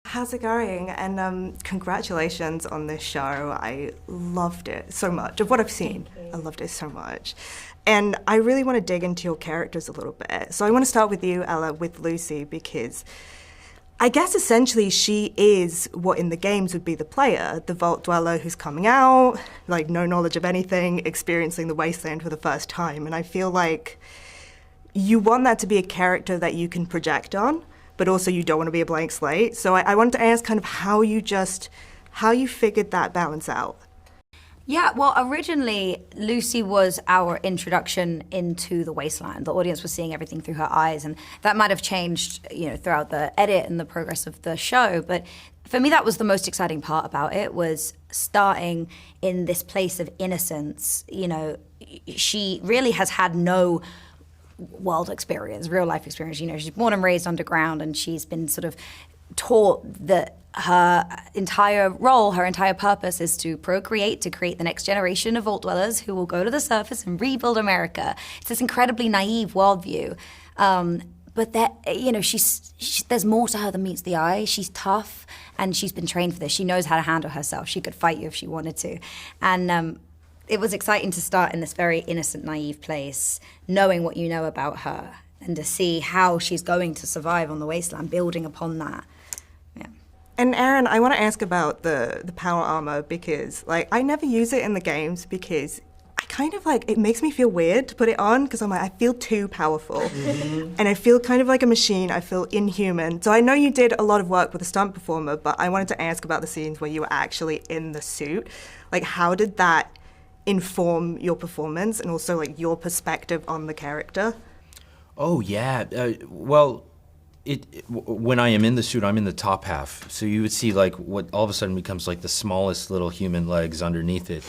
How's it going? And congratulations on this show. I loved it so much. Of what I've seen, I loved it so much. And I really want to dig into your characters a little bit. So I want to start with you, Ella, with Lucy, because I guess essentially she is what in the games would be the player, the Vault Dweller who's coming out, like no knowledge of anything, experiencing the wasteland for the first time. And I feel like you want that to be a character that you can project on, but also you don't want to be a blank slate. So I wanted to ask kind of how you figured that balance out. Yeah, well, originally, Lucy was our introduction into the wasteland. The audience was seeing everything through her eyes, and that might have changed, throughout the edit and the progress of the show. But for me, that was the most exciting part about it, was starting in this place of innocence. She really has had no world experience, real life experience. She's born and raised underground, and she's been sort of taught that her entire role, her entire purpose is to procreate, to create the next generation of Vault Dwellers who will go to the surface and rebuild America. It's this incredibly naive worldview. But there's more to her than meets the eye. She's tough, and she's been trained for this. She knows how to handle herself. She could fight you if she wanted to. And it was exciting to start in this very innocent, naive place, knowing what you know about her, and to see how she's going to survive on the wasteland, building upon that. Yeah. And Aaron, I want to ask about the power armor, because I never use it in the games because I kind of it makes me feel weird to put it on, because I'm I feel too powerful. And I feel kind of like a machine. I feel inhuman. So I know you did a lot of work with a stunt performer, but I wanted to ask about the scenes where you were actually in the suit. How did that inform your performance and also your perspective on the character? Oh yeah, when I am in the suit, I'm in the top half. So you would see what all of a sudden becomes the smallest little human legs underneath it,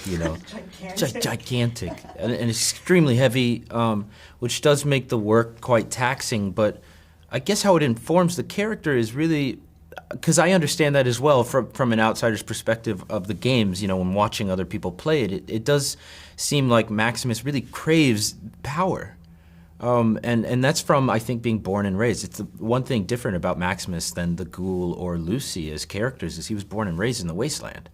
gigantic and extremely heavy, which does make the work quite taxing. But I guess how it informs the character is really, because I understand that as well from an outsider's perspective of the games, when watching other people play it does seem like Maximus really craves power. And that's from, I think, being born and raised. It's the one thing different about Maximus than the Ghoul or Lucy as characters is he was born and raised in the wasteland.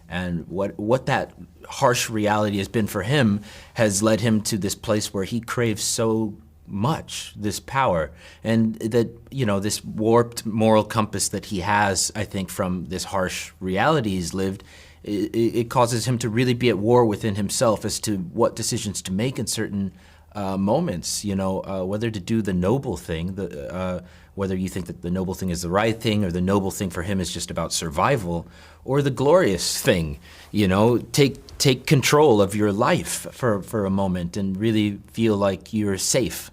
And what that harsh reality has been for him has led him to this place where he craves so much this power, and that this warped moral compass that he has, I think, from this harsh reality he's lived, it causes him to really be at war within himself as to what decisions to make in certain moments, whether to do the noble thing, whether you think that the noble thing is the right thing, or the noble thing for him is just about survival, or the glorious thing, take control of your life for a moment and really feel like you're safe,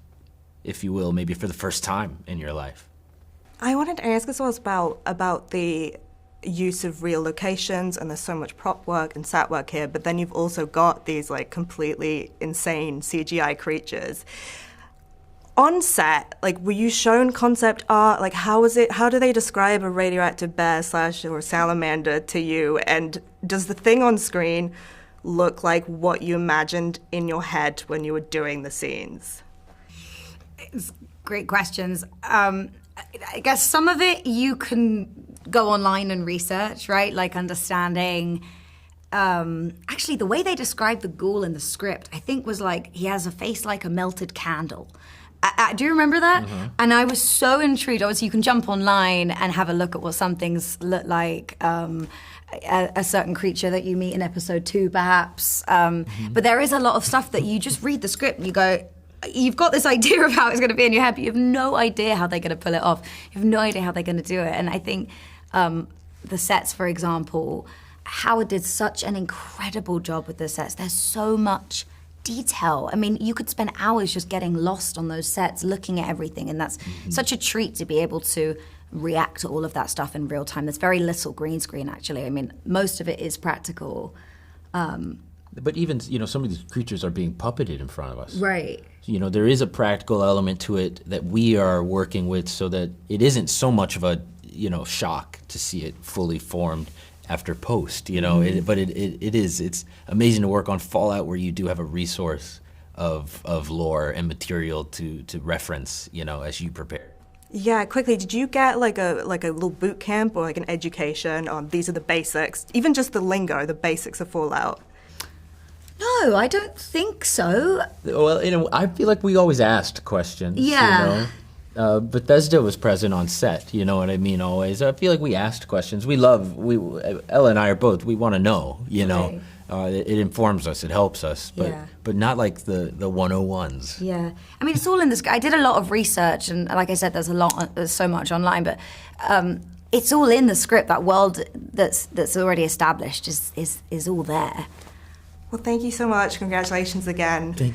if you will, maybe for the first time in your life. I wanted to ask as well about the use of real locations, and there's so much prop work and set work here, but then you've also got these completely insane CGI creatures. On set, were you shown concept art? How do they describe a radioactive bear / or salamander to you? And does the thing on screen look like what you imagined in your head when you were doing the scenes? It's great questions. I guess some of it you can go online and research, right? Understanding. Actually, the way they described the ghoul in the script, I think was he has a face like a melted candle. Do you remember that? Mm-hmm. And I was so intrigued. Obviously, you can jump online and have a look at what some things look like. A certain creature that you meet in episode 2, perhaps. But there is a lot of stuff that you just read the script and you go, you've got this idea of how it's going to be in your head, but you have no idea how they're going to pull it off. You have no idea how they're going to do it. And I think the sets, for example, Howard did such an incredible job with the sets. There's so much detail. I mean, you could spend hours just getting lost on those sets, looking at everything, and that's such a treat to be able to react to all of that stuff in real time. There's very little green screen, actually. I mean, most of it is practical. But even, some of these creatures are being puppeted in front of us. Right. There is a practical element to it that we are working with so that it isn't so much of a, shock to see it fully formed after post, but it's amazing to work on Fallout where you do have a resource of lore and material to reference, as you prepare. Yeah, quickly, did you get like a little boot camp or like an education on these are the basics, even just the lingo, the basics of Fallout? No, I don't think so. Well, I feel like we always asked questions. Yeah. Bethesda was present on set. You know what I mean? Always. I feel like we asked questions. Ella and I are both. We want to know. You know, it informs us. It helps us. But not like the 101s. Yeah, I mean, it's all in this. I did a lot of research, and like I said, there's so much online, but it's all in the script. That world that's already established is all there. Well, thank you so much. Congratulations again. Thank you.